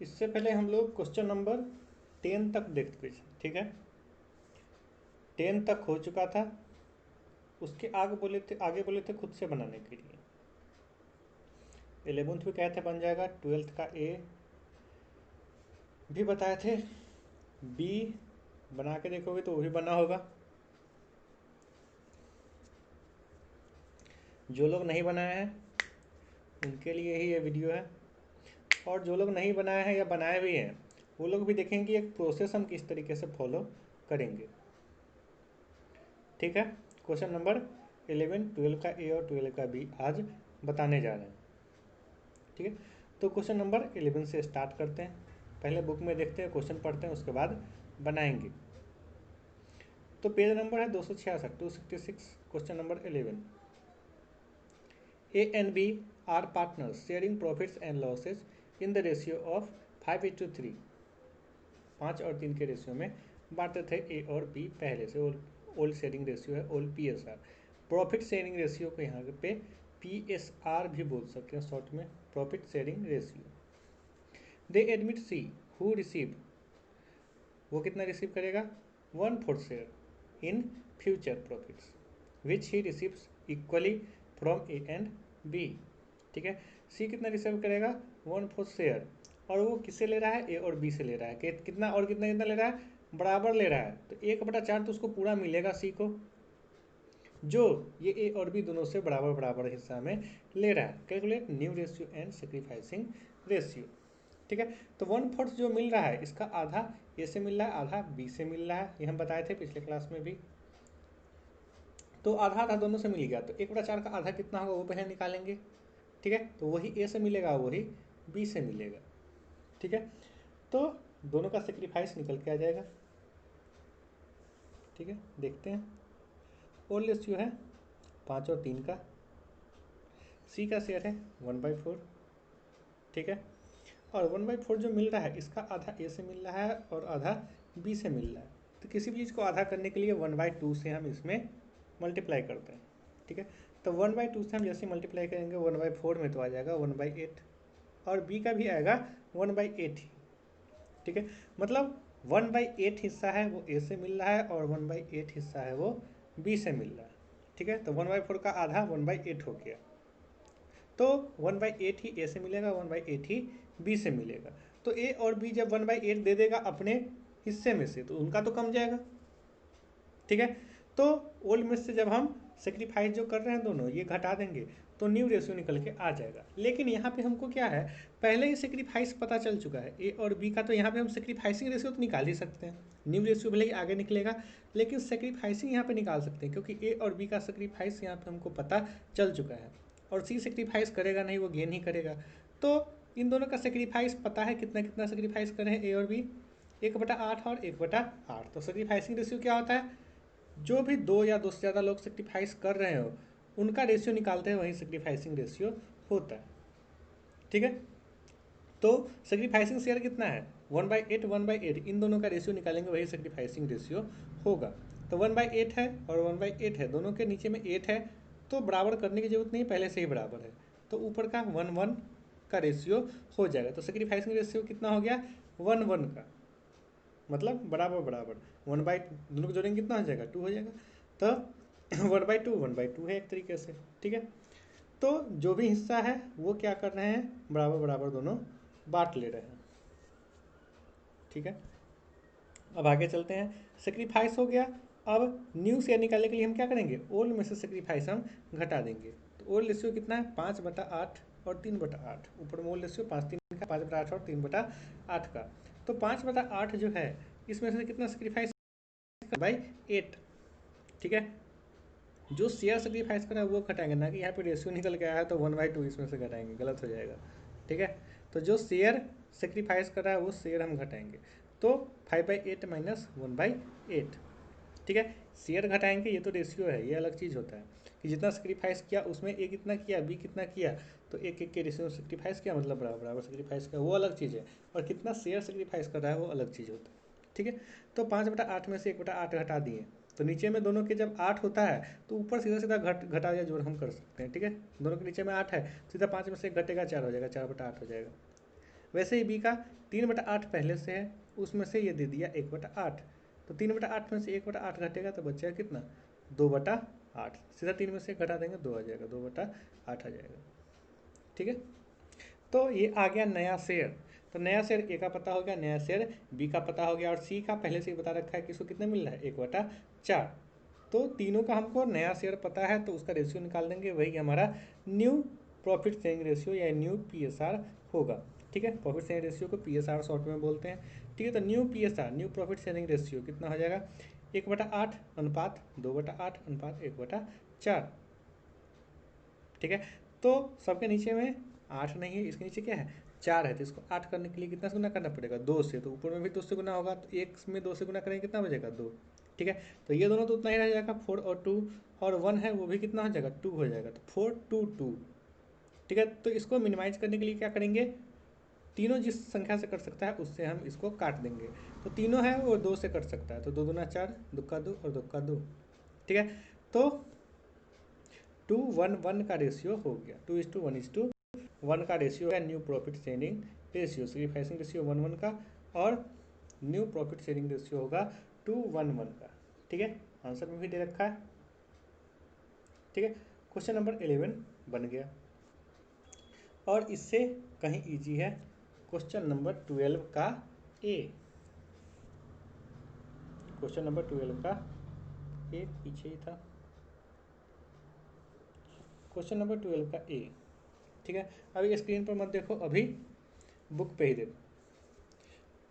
इससे पहले हम लोग क्वेश्चन नंबर 10 तक देख चुके थे, ठीक है। 10 तक हो चुका था। उसके आगे बोले थे खुद से बनाने के लिए। 11th भी कहे थे बन जाएगा, 12th का ए भी बताए थे, बी बना के देखोगे तो वो भी बना होगा। जो लोग नहीं बनाए हैं उनके लिए ही ये वीडियो है, और जो लोग नहीं बनाए हैं या बनाए भी हैं वो लोग भी देखेंगे एक प्रोसेस हम किस तरीके से फॉलो करेंगे, ठीक है। क्वेश्चन नंबर 11, 12 का ए और 12 का बी आज बताने जा रहे हैं, ठीक है। तो क्वेश्चन नंबर 11 से स्टार्ट करते हैं। पहले बुक में देखते हैं, क्वेश्चन पढ़ते हैं, उसके बाद बनाएंगे। तो पेज नंबर है 266, 266, question number 11। A and B are partners sharing profits and losses in the ratio of 5:3। 5 और 3 के रेशियो में बांटते थे ए और बी पहले से। ओल्ड शेयरिंग रेशियो है, old PSR। Profit sharing ratio को यहाँ पे PSR भी बोल सकते हैं शॉर्ट में, profit sharing ratio. They admit C who receive, वो कितना रिसीव करेगा, 1/4 share in future profits which he receives equally from A and B, ठीक है। सी कितना रिसीव करेगा, 1/4 शेयर, और वो किससे ले रहा है, ए और बी से ले रहा है। कितना और कितना कितना ले रहा है, बराबर ले रहा है, तो 1/4 तो उसको पूरा मिलेगा सी को, जो ये ए और बी दोनों से बराबर बराबर हिस्सा में ले रहा है। Calculate new ratio and sacrificing ratio, ठीक है। तो 1/4 जो मिल रहा है इसका आधा ए से मिल रहा है, आधा बी से मिल रहा है, ये हम बताए थे पिछले क्लास में भी। तो आधा आधा दोनों से मिल गया, तो 1/4 का आधा कितना होगा वो पहले निकालेंगे, ठीक है। तो वही ए से मिलेगा, वही बी से मिलेगा, ठीक है। तो दोनों का सेक्रीफाइस निकल के आ जाएगा, ठीक है। देखते हैं। ओल्ड रेशियो है 5 और 3 का, सी का शेयर है 1/4, ठीक है। और 1/4 जो मिल रहा है इसका आधा ए से मिल रहा है और आधा बी से मिल रहा है। तो किसी भी चीज़ को आधा करने के लिए 1/2 से हम इसमें मल्टीप्लाई करते हैं, ठीक है। तो 1/2 से हम जैसे मल्टीप्लाई करेंगे 1/4 में तो आ जाएगा 1/8, और बी का भी आएगा 1/8 ही, ठीक है। मतलब 1/8 हिस्सा है वो ए से मिल रहा है और 1/8 हिस्सा है वो बी से मिल रहा है, ठीक है। तो 1/4 का आधा 1/8 हो गया, तो 1/8 ही ए से मिलेगा, 1/8 ही बी से मिलेगा। तो ए और बी जब 1/8 दे देगा अपने हिस्से में से तो उनका तो कम जाएगा, ठीक है। तो ओल्ड में से जब हम सेक्रीफाइस जो कर रहे हैं दोनों ये घटा देंगे तो न्यू रेशियो निकल के आ जाएगा। लेकिन यहाँ पे हमको क्या है, पहले ही सेक्रीफाइस पता चल चुका है ए और बी का, तो यहाँ पे हम सेक्रीफाइसिंग रेशियो तो निकाल ही सकते हैं। न्यू रेशियो भले ही आगे निकलेगा लेकिन सेक्रीफाइसिंग यहाँ पे निकाल सकते हैं, क्योंकि ए और बी का सेक्रीफाइस यहाँ पे हमको पता चल चुका है। और सी सेक्रीफाइस करेगा नहीं, वो गेन ही करेगा। तो इन दोनों का सेक्रीफाइस पता है कितना कितना सेक्रीफाइस करें ए और बी, 1/8 और 1/8। तो सेक्रीफाइसिंग रेशियो क्या होता है, जो भी 2 या 2 से ज़्यादा लोग सेक्रीफाइस कर रहे हो उनका रेशियो निकालते हैं, वही सेक्रीफाइसिंग रेशियो होता है, ठीक है। तो सेक्रीफाइसिंग शेयर कितना है, 1/8, 1/8, इन दोनों का रेशियो निकालेंगे वही सेक्रीफाइसिंग रेशियो होगा। तो 1/8 है और 1/8 है, दोनों के नीचे में 8 है, तो बराबर करने की जरूरत नहीं, पहले से ही बराबर है, तो ऊपर का 1:1 का रेशियो हो जाएगा। तो सेक्रीफाइसिंग रेशियो कितना हो गया, 1:1 का, मतलब बराबर बराबर। दोनों को जोड़ेंगे कितना हो जाएगा, 2 हो जाएगा। तो 1/2 है एक तरीके से, ठीक है। तो जो भी हिस्सा है वो क्या कर रहे हैं, बराबर बराबर दोनों बांट ले रहे हैं, ठीक है। अब आगे चलते हैं। सेक्रीफाइस हो गया। अब न्यू शेयर निकालने के लिए हम क्या करेंगे, ओल्ड में से सेक्रीफाइस हम घटा देंगे। तो ओल्ड रेशियो कितना है, 5/8 और 3/8। ऊपर में ओल्ड रेशियो 5/3 का, 5/8 और 3/8 का। तो 5/8 जो है इसमें से कितना सेक्रीफाइस, 8, ठीक है। जो शेयर सेक्रीफाइस करा है वो घटाएंगे, ना कि यहाँ पे रेशियो निकल के आया है तो 1/2 इसमें से घटाएंगे, गलत हो जाएगा, ठीक है। तो जो शेयर सेक्रीफाइस कर रहा है वो शेयर हम घटाएंगे। तो 5/8 माइनस 1/8, ठीक है। शेयर घटाएंगे, ये तो रेशियो है, ये अलग चीज़ होता है कि जितना सेक्रीफाइस किया उसमें ए कितना किया, बी कितना किया, तो एक एक के रेशियो सेक्रीफाइस किया, मतलब बराबर बराबर सेक्रीफाइस किया, वो अलग चीज़ है। और कितना शेयर सेक्रीफाइस कर रहा है वो अलग चीज़ होता है, ठीक है। तो 5/8 में से 1/8 घटा दिए, तो नीचे में दोनों के जब 8 होता है तो ऊपर सीधा सीधा घटा या जोड़ हम कर सकते हैं, ठीक है। दोनों के नीचे में 8 है, सीधा 5 में से 1 घटेगा 4 हो जाएगा, 4/8 हो जाएगा। वैसे ही बी का 3/8 पहले से है, उसमें से ये दे दिया 1/8, तो 3/8 में से 1/8 घटेगा तो बचेगा कितना, 2/8। सीधा 3 में से घटा देंगे 2 आ जाएगा, 2/8 आ जाएगा। ठीक है, तो ये आ गया नया शेयर। तो नया शेयर ए का पता हो गया, नया शेयर बी का पता हो गया, और सी का पहले से ही बता रखा है कि इसको कितना मिल रहा है, 1/4। तो तीनों का हमको नया शेयर पता है, तो उसका रेशियो निकाल देंगे, वही हमारा न्यू प्रॉफिट शेयरिंग रेशियो या न्यू पीएसआर होगा। ठीक है, प्रॉफिट शेयरिंग रेशियो को पीएसआर शॉर्ट में बोलते हैं। ठीक है, तो new PSR, new profit sharing ratio कितना हो जाएगा, 1/8 अनुपात 2/8 अनुपात 1/4। ठीक है, तो सबके नीचे में 8 नहीं है, इसके नीचे क्या है, 4 है, तो इसको 8 करने के लिए कितना से गुना करना पड़ेगा, 2 से। तो ऊपर में भी 2 से गुना होगा, तो एक में 2 से गुना करेंगे कितना बचेगा, 2। ठीक है, तो ये दोनों तो उतना ही रह जाएगा, 4 और 2, और 1 है वो भी कितना हो जाएगा, 2 हो जाएगा, तो 4 2 2। ठीक है, तो इसको मिनिमाइज करने के लिए क्या करेंगे, तीनों जिस संख्या से कर सकता है उससे हम इसको काट देंगे। तो तीनों है वो 2 से कट सकता है, तो 2 दूना 4, 2 का 2 और 2 का 2। ठीक है, तो 2:1 का रेशियो हो गया, 2:1 का रेशियो है new profit sharing ratio, sacrificing ratio 1:1 का, और न्यू प्रॉफिट शेयरिंग रेशियो होगा 2:1 का। ठीक है, आंसर में भी दे रखा है। ठीक है, क्वेश्चन नंबर 11 बन गया, और इससे कहीं इजी है क्वेश्चन नंबर 12 का ए। क्वेश्चन नंबर 12 का ए पीछे ही था, क्वेश्चन नंबर 12 का ए। ठीक है, अभी स्क्रीन पर मत देखो, अभी बुक पे ही देखो।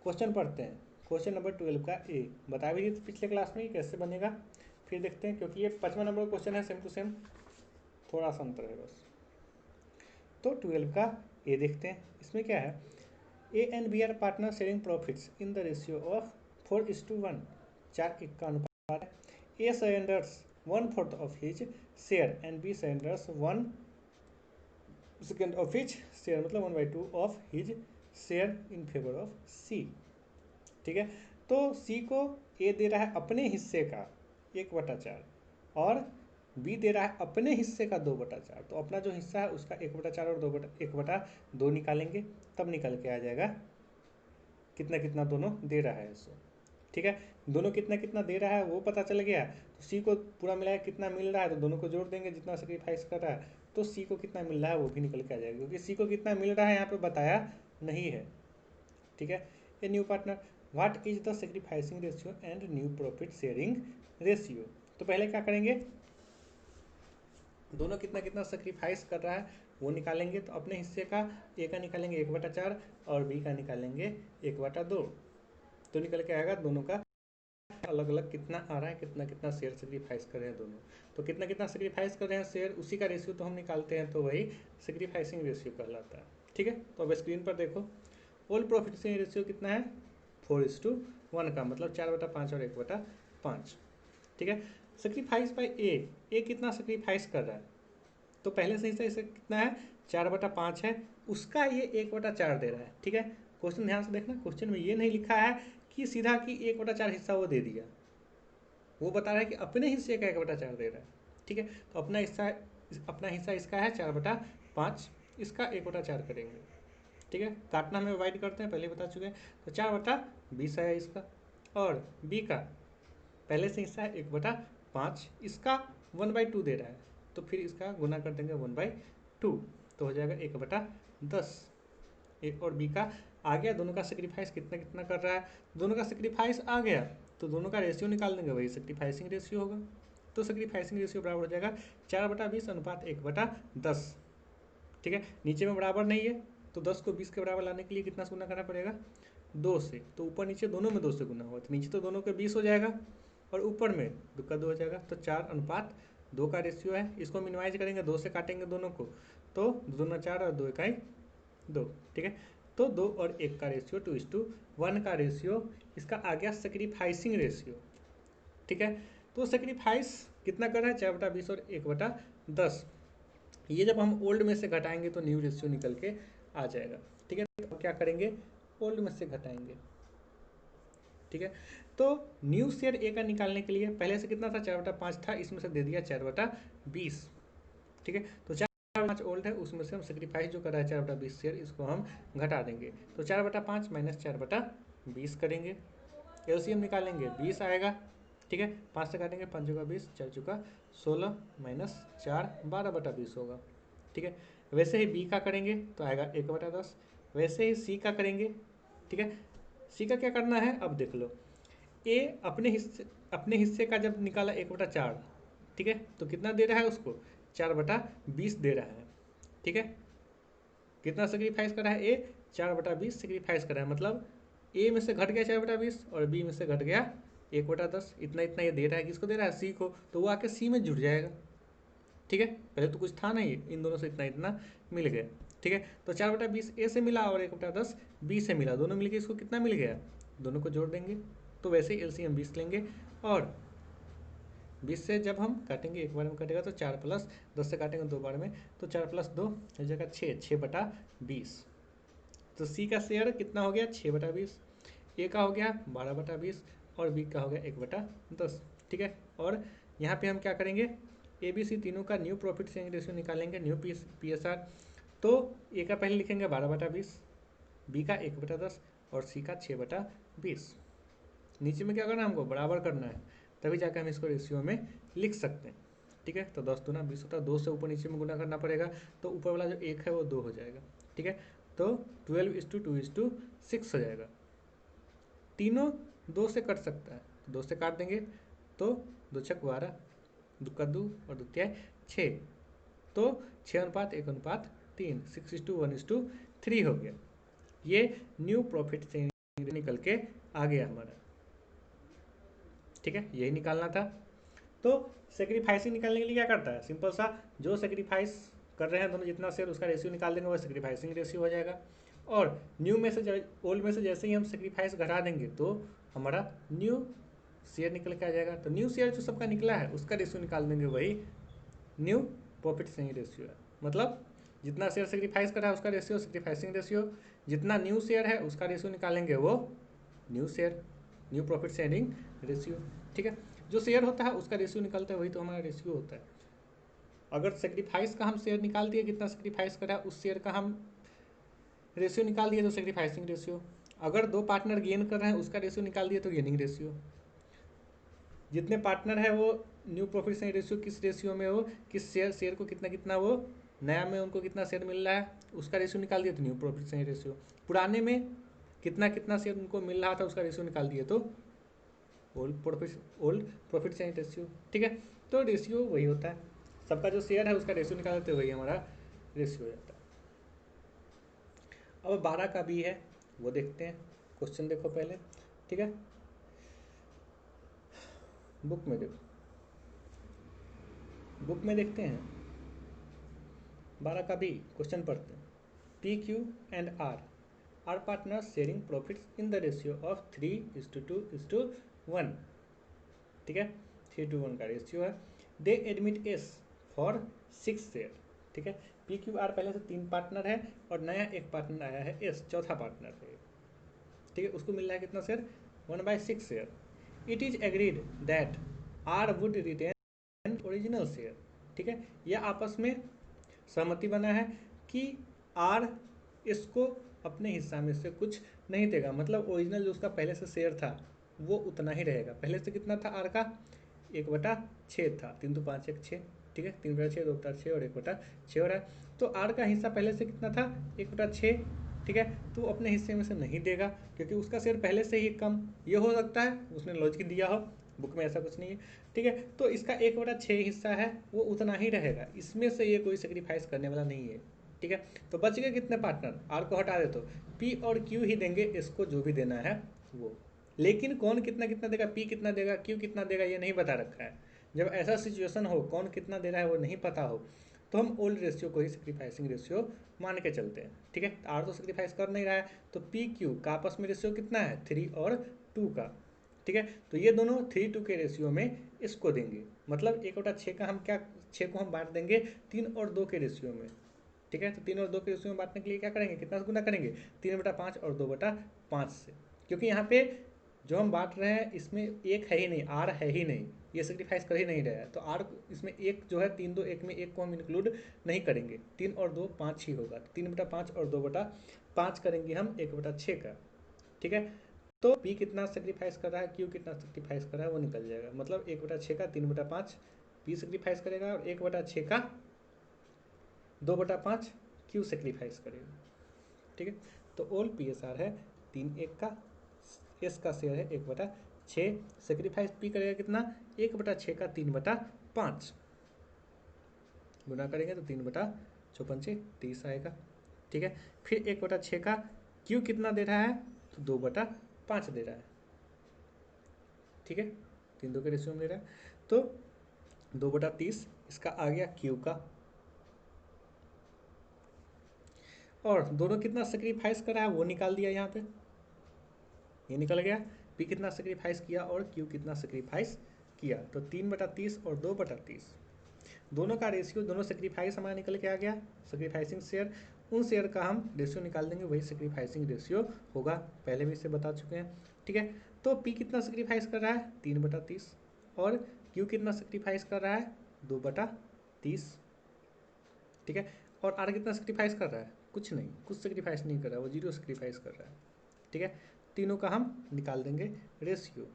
क्वेश्चन पढ़ते हैं, क्वेश्चन नंबर 12 का ए। बता भी दिए पिछले क्लास में कैसे बनेगा, फिर देखते हैं, क्योंकि ये 5वां नंबर का क्वेश्चन है, सेम टू सेम, थोड़ा सा अंतर है बस। तो 12 का ए देखते हैं, इसमें क्या है, A and B are partner sharing profits in the ratio of 4:1, 4:1 का अनुपात है। A surrenders 1/4 of his share and B surrenders 1/2 of his share, मतलब 1/2 of his share in favour of C. ठीक है, तो सी को ए दे रहा है अपने हिस्से का 1/4, और बी दे रहा है अपने हिस्से का 2/4। तो अपना जो हिस्सा है उसका 1/4 और 1/2 निकालेंगे, तब निकल के आ जाएगा कितना कितना दोनों दे रहा है इसको। ठीक है, दोनों कितना कितना दे रहा है वो पता चल गया, तो सी को पूरा मिलाया कितना मिल रहा है, तो दोनों को जोड़ देंगे जितना सेक्रीफाइस कर रहा है, तो सी को कितना मिल रहा है वो भी निकल के आ जाएगा, क्योंकि सी को कितना मिल रहा है यहाँ पे बताया नहीं है। ठीक है, a new partner, what is the sacrificing ratio and new profit sharing ratio. तो पहले क्या करेंगे, दोनों कितना कितना सेक्रीफाइस कर रहा है वो निकालेंगे, तो अपने हिस्से का ए का निकालेंगे 1/4 और बी का निकालेंगे 1/2, तो निकल के आएगा दोनों का अलग अलग कितना आ रहा है, कितना कितना शेयर सेक्रीफाइस कर रहे हैं दोनों। तो कितना कितना सेक्रीफाइस कर रहे हैं शेयर, उसी का रेशियो तो हम निकालते हैं, तो वही सेक्रीफाइसिंग रेशियो कहलाता है। ठीक है, तो अब स्क्रीन पर देखो, ऑल प्रॉफिट शेयरिंग रेशियो कितना है, 4:1 का, मतलब 4/5 और 1/5। ठीक है, सेक्रीफाइस बाय ए कितना सेक्रीफाइस कर रहा है, तो पहले से इसे कितना है, 4/5 है, उसका ये 1/4 दे रहा है। ठीक है, क्वेश्चन ध्यान से देखना, क्वेश्चन में ये नहीं लिखा है कि सीधा कि 1/4 हिस्सा वो दे दिया, वो बता रहा है कि अपने हिस्से का 1/4 दे रहा है। ठीक है, तो अपना हिस्सा इसका है 4/5, इसका 1/4 करेंगे। ठीक है, काटना में डिवाइड करते हैं, पहले बता चुके हैं, तो 4/20 है इसका, और बी का पहले से हिस्सा है 1/5, इसका 1/2 दे रहा है, तो फिर इसका गुना कर देंगे 1/2, तो हो जाएगा 1/10। ए और बी का आ गया, दोनों का सेक्रीफाइस कितना कितना कर रहा है, दोनों का सेक्रीफाइस आ गया, तो दोनों का रेशियो निकाल देंगे, वही सेक्रीफाइसिंग रेशियो होगा। तो सेक्रीफाइसिंग रेशियो बराबर हो जाएगा 4/20 अनुपात 1/10। ठीक है, नीचे में बराबर नहीं है, तो 10 को 20 के बराबर लाने के लिए कितना से गुना करना पड़ेगा, 2 से, तो ऊपर नीचे दोनों में 2 से गुना हुआ, तो नीचे तो दोनों के 20 हो जाएगा, और ऊपर में 2 का 2 हो जाएगा, तो 4/2 का रेशियो है। इसको मिनिमाइज करेंगे, 2 से काटेंगे दोनों को, तो 2 दूना 4 और 2 इकाई 2। ठीक है, तो 2 और 1 का रेशियो 2:1 का रेशियो, इसका आ गया सेक्रीफाइसिंग रेशियो। ठीक है, तो सेक्रीफाइस कितना कर रहा है, 4/20 और 1/10। ये जब हम ओल्ड में से घटाएंगे तो न्यू रेशियो निकल के आ जाएगा। ठीक है, तो क्या करेंगे, ओल्ड में से घटाएंगे। ठीक है, तो न्यू शेयर ए का निकालने के लिए पहले से कितना था, 4/5 था, इसमें से दे दिया 4/20। ठीक है, तो 5 ओल्ड है, उसमें से हम सेक्रीफाइस जो कर रहा है 4/20 शेयर, इसको हम घटा देंगे। तो 4/5 माइनस 4/20 करेंगे, एलसीएम निकालेंगे 20 आएगा। ठीक है, 5 से काटेंगे, 5 चौका 20, 4 चौका 16 माइनस 4 12/20 होगा। ठीक है, वैसे ही बी का करेंगे तो आएगा 1/10। वैसे ही सी का करेंगे। ठीक है, सी का क्या करना है अब देख लो। ए अपने हिस्से का जब निकाला 1/4, ठीक है, तो कितना दे रहा है उसको 4/20 दे रहा है। ठीक है, कितना सेक्रीफाइस कर रहा है ए 4/20 सेक्रीफाइस कर रहा है, मतलब ए में से घट गया 4/20 और बी में से घट गया 1/10। इतना इतना ये दे रहा है, किसको दे रहा है सी को, तो वो आके सी में जुड़ जाएगा। ठीक है, पहले तो कुछ था नहीं, इन दोनों से इतना इतना मिल गया। ठीक है, तो 4/20 ए से मिला और 1/10 बी से मिला, दोनों मिलके इसको कितना मिल गया, दोनों को जोड़ देंगे। तो वैसे ही एलसीएम 20 लेंगे और 20 से जब हम काटेंगे एक बार में कटेगा तो 4 + 10 से काटेंगे 2 बार में, तो 4 + 2 हो जाएगा 6/20। तो सी का शेयर कितना हो गया 6/20, ए का हो गया 12/20 और बी का हो गया 1/10। ठीक है, और यहाँ पे हम क्या करेंगे, ए बी सी तीनों का न्यू प्रॉफिट शेयरिंग रेशियो निकालेंगे, न्यू पी एस आर। तो ए का पहले लिखेंगे 12/20, बी का 1/10 और सी का 6/20। नीचे में क्या करना है, हमको बराबर करना है, तभी जाकर हम इसको रेशियो में लिख सकते हैं। ठीक है, तो 10 दूना 20 होता है, 2 से ऊपर नीचे में गुना करना पड़ेगा, तो ऊपर वाला जो 1 है वो 2 हो जाएगा। ठीक है, तो 12:2:6 हो जाएगा। तीनों 2 से कट सकता है, 2 से काट देंगे तो 2 छक 12, 2 का 2 और 2 तिहाई 6, तो 6:1:3, 6:1:3 हो गया। ये न्यू प्रॉफिट से निकल के आ गया हमारा। ठीक है, यही निकालना था। तो सेक्रीफाइसिंग निकालने के लिए क्या करता है, सिंपल सा, जो सेक्रीफाइस कर रहे हैं दोनों जितना शेयर उसका रेशियो निकाल देंगे, वो सेक्रीफाइसिंग रेशियो हो जाएगा। और न्यू में से ओल्ड में से जैसे ही हम सेक्रीफाइस घटा देंगे तो हमारा न्यू शेयर निकल के आ जाएगा। तो न्यू शेयर जो सबका निकला है उसका रेशियो निकाल देंगे, वही न्यू प्रॉफिट शेयरिंग रेशियो है। मतलब जितना शेयर सेक्रीफाइस करा है उसका रेशियो सेक्रीफाइसिंग रेशियो, जितना न्यू शेयर है उसका रेशियो निकालेंगे वो new share, new profit sharing ratio. ठीक है, जो शेयर होता है उसका रेशियो निकलता है, वही तो हमारा रेशियो होता है। अगर सेक्रीफाइस का हम शेयर निकाल दिए, कितना सेक्रीफाइस करा है उस शेयर का हम रेशियो निकाल दिए तो सेक्रीफाइसिंग रेशियो। अगर 2 पार्टनर गेन कर रहे हैं उसका रेशियो निकाल दिए तो गेनिंग रेशियो। जितने पार्टनर है वो न्यू प्रॉफिट शेयरिंग रेशियो किस रेशियो में हो, किस शेयर को कितना कितना वो नया में उनको कितना शेयर मिल रहा है उसका रेशियो निकाल दिए तो न्यू प्रॉफिट शेयरिंग रेशियो। पुराने में कितना कितना शेयर उनको मिल रहा था उसका रेशियो निकाल दिए तो ओल्ड प्रॉफिट शेयरिंग रेशियो। ठीक है, तो रेशियो वही होता है, सबका जो शेयर है उसका रेशियो निकाल देते वही हमारा रेशियो हो जाता है। अब 12 का भी है, वो देखते हैं। क्वेश्चन देखो पहले। ठीक है, बुक में देखो, बुक में देखते हैं 12 का भी क्वेश्चन पढ़ते हैं। P Q and R partners sharing profits in the ratio of 3:2:1। ठीक है, 3:1 का रेशियो है। They admit S for 6 share. ठीक है, पी क्यू आर पहले से 3 पार्टनर है और नया एक पार्टनर आया है एस, चौथा पार्टनर है। ठीक है, उसको मिल रहा है कितना share 1/6 share. It is agreed that R would retain original share. ठीक है, यह आपस में सहमति बना है कि आर इसको अपने हिस्सा में से कुछ नहीं देगा, मतलब ओरिजिनल जो उसका पहले से शेयर था वो उतना ही रहेगा। पहले से कितना था आर का 1/6 था, 3 तो 5 1 6। ठीक है, 3/6 2/6 और 1/6 हो रहा है। तो आर का हिस्सा पहले से कितना था 1/6। ठीक है, तो वो अपने हिस्से में से नहीं देगा क्योंकि उसका शेयर पहले से ही कम। ये हो सकता है उसने लॉजिक दिया हो, बुक में ऐसा कुछ नहीं है। ठीक है, तो इसका 1/6 हिस्सा है वो उतना ही रहेगा, इसमें से ये कोई सेक्रीफाइस करने वाला नहीं है। ठीक है, तो बच गए कितने पार्टनर, आर को हटा दे तो पी और क्यू ही देंगे इसको जो भी देना है वो। लेकिन कौन कितना कितना देगा, पी कितना देगा क्यू कितना देगा ये नहीं बता रखा है। जब ऐसा सिचुएशन हो कौन कितना दे रहा है वो नहीं पता हो तो हम ओल्ड रेशियो को ही सेक्रीफाइसिंग रेशियो मान के चलते हैं। ठीक है, आर तो सेक्रीफाइस कर नहीं रहा है, तो पी क्यू का आपस में रेशियो कितना है 3 और 2 का। ठीक है, तो ये दोनों 3:2 के रेशियो में इसको देंगे, मतलब 1/6 का हम क्या 6 को हम बांट देंगे 3 और 2 के रेशियो में। ठीक है, तो 3 और 2 के रेशियो में बांटने के लिए क्या करेंगे, कितना गुना करेंगे 3/5 और 2/5 से, क्योंकि यहाँ पे जो हम बांट रहे हैं इसमें एक है ही नहीं, आर है ही नहीं, ये सेक्रीफाइस कर ही नहीं रहा है, तो आर इसमें एक जो है 3 2 1 में एक को हम इंक्लूड नहीं करेंगे, 3 और 2 5 ही होगा, 3/5 और 2/5 करेंगे हम 1/6 का। ठीक है, तो पी कितना सेक्रीफाइस कर रहा है, क्यू कितना सेक्रीफाइस कर रहा है वो निकल जाएगा, मतलब 1/6 का 3/5 पी सेक्रीफाइस करेगा और 1/6 का 2/5 क्यू सेक्रीफाइस करेगा। ठीक है, तो ओल पी एस आर है 3/1 का, एस का शेयर है 1/6, सेक्रीफाइस पी करेगा कितना 1/6 का 3/5 गुना करेंगे तो 3/6 आएगा। ठीक है, फिर 1/6 का क्यू कितना दे रहा है, तो 2/5 दे रहा है। ठीक है, 3 2 के रेशियो में दे रहा है, तो 2/30 इसका आ गया क्यू का, और दोनों कितना सेक्रीफाइस कर रहा है वो निकाल दिया यहाँ पे, ये निकल गया पी कितना सेक्रीफाइस किया और क्यू कितना सेक्रीफाइस किया, तो 3/30 और 2/30 दोनों का रेशियो, दोनों सेक्रीफाइस हमारा निकल के आ गया, सेक्रीफाइसिंग शेयर, उन शेयर का हम रेशियो निकाल देंगे, वही सेक्रीफाइसिंग रेशियो होगा, पहले भी इसे बता चुके हैं। ठीक है, तो पी कितना सेक्रीफाइस कर रहा है 3/30 और क्यू कितना सेक्रीफाइस कर रहा है 2/30। ठीक है, और आर कितना सेक्रीफाइस कर रहा है, कुछ नहीं, कुछ सेक्रीफाइस नहीं कर रहा है, वो 0 सेक्रीफाइस कर रहा है। ठीक है, तीनों का हम निकाल देंगे रेशियो।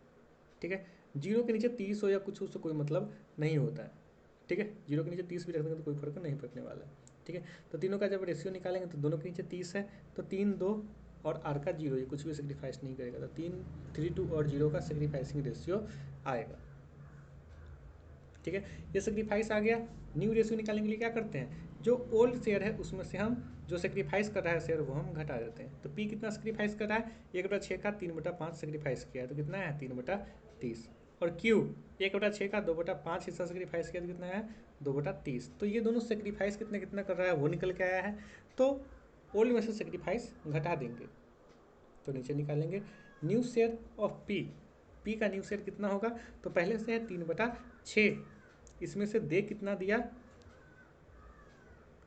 ठीक है, 0 के नीचे 30 हो या कुछ उससे कोई मतलब नहीं होता है। ठीक है, 0 के नीचे 30 भी रख देंगे तो कोई फर्क नहीं पड़ने वाला है। ठीक है, तो तीनों का जब रेशियो निकालेंगे तो दोनों के नीचे 30 है, तो 3 2 और आर का 0, ये कुछ भी सेक्रीफाइस नहीं करेगा, तो 3 2 और 0 का सेक्रीफाइसिंग रेशियो आएगा। ठीक है, ये सेक्रीफाइस आ गया। न्यू रेशियो निकालने के लिए क्या करते हैं, जो ओल्ड शेयर है उसमें से हम जो सेक्रीफाइस कर रहा है शेयर वो हम घटा देते हैं, तो पी कितना सेक्रीफाइस कर रहा है 1/6 का 3/5 सेक्रीफाइस किया है, तो कितना है 3/30, और क्यू 1/6 का 2/5 हिस्सा सेक्रीफाइस किया तो कितना है 2/30, तो ये दोनों सेक्रीफाइस कितना कितना कर रहा है वो निकल के आया है, तो ओल्ड में से सेक्रीफाइस घटा देंगे, तो नीचे निकालेंगे new share of P, P का न्यू शेयर कितना होगा, तो पहले से है 3/6, इसमें से दे कितना दिया,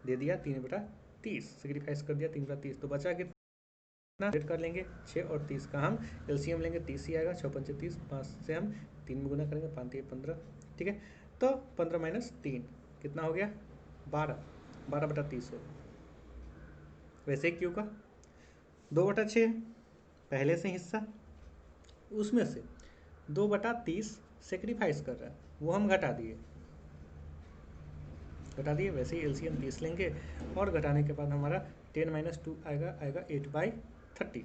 दे दिया 3/30, सेक्रीफाइस कर दिया 3/30, तो बचा कितना रेट कर लेंगे 6 और 30 का हम एलसीएम लेंगे, 30 ही आएगा, 6 5 30, 5 से हम 3 में गुना करेंगे, 5 3 15। ठीक है, तो 15 - 3 कितना हो गया 12, 12/30 हो। वैसे क्यू का 2/6 पहले से हिस्सा, उसमें से 2/30 सेक्रीफाइस कर रहा है वो हम घटा दिए, वैसे ही एलसीएम 30 लेंगे, और घटाने के बाद हमारा 10 - 2 आएगा 8/30।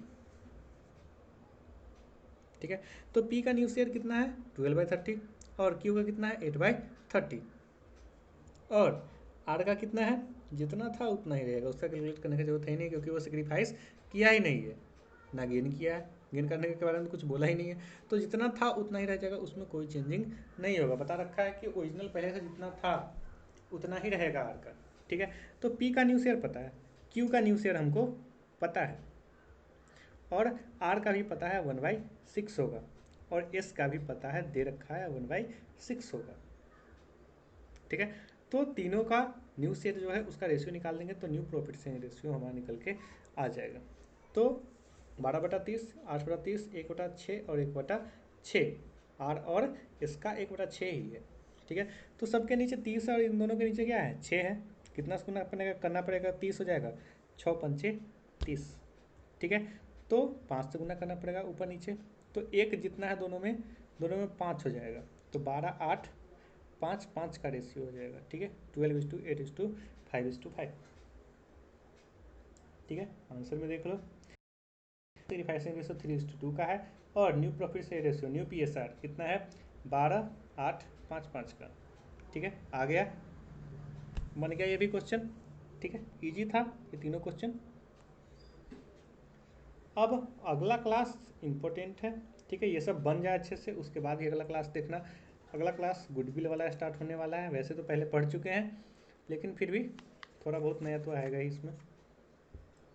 ठीक है, तो पी का न्यू शेयर कितना है 12/30 और क्यू का कितना है 8/30, और आर का कितना है, जितना था उतना ही रहेगा, उसका कैलकुलेट करने की जरूरत है ही नहीं, क्योंकि वो सेक्रीफाइस किया ही नहीं है, ना गेन किया है, गेन करने के बारे में कुछ बोला ही नहीं है, तो जितना था उतना ही रह जाएगा, उसमें कोई चेंजिंग नहीं होगा, बता रखा है कि ओरिजिनल पहले से जितना था उतना ही रहेगा आर का। ठीक है, तो पी का न्यू शेयर पता है, क्यू का न्यू शेयर हमको पता है, और आर का भी पता है 1/6 होगा, और एस का भी पता है, दे रखा है 1/6 होगा। ठीक है, तो तीनों का न्यू शेयर जो है उसका रेशियो निकाल देंगे, तो न्यू प्रॉफिट से रेशियो हमारा निकल के आ जाएगा, तो 12/30, 8/30, 1/6 और 1/6, आर और इसका 1/6 ही है। ठीक है, तो सबके नीचे 30 है और इन दोनों के नीचे क्या है 6 है, कितना गुना करना पड़ेगा 30 हो जाएगा, 6 5 30। ठीक है, तो 5 से गुना करना पड़ेगा ऊपर नीचे, तो एक जितना है दोनों में 5 हो जाएगा, तो 12 8 5 5 का रेशियो हो जाएगा। ठीक है, 12:8:5:5। ठीक है, आंसर में देख लो, सेक्रीफाइसिंग रेशियो 3:2 का है, और न्यू प्रॉफिट से रेशियो न्यू पीएसआर कितना है 12 8 5 5 का। ठीक है, आ गया, बन गया ये भी क्वेश्चन। ठीक है, इजी था ये तीनों क्वेश्चन। अब अगला क्लास इम्पोर्टेंट है। ठीक है, ये सब बन जाए अच्छे से, उसके बाद ही अगला क्लास देखना। अगला क्लास गुडविल वाला स्टार्ट होने वाला है, वैसे तो पहले पढ़ चुके हैं लेकिन फिर भी थोड़ा बहुत नया तो आएगा ही इसमें।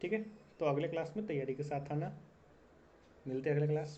ठीक है, तो अगले क्लास में तैयारी के साथ आना, मिलते हैं अगले क्लास में।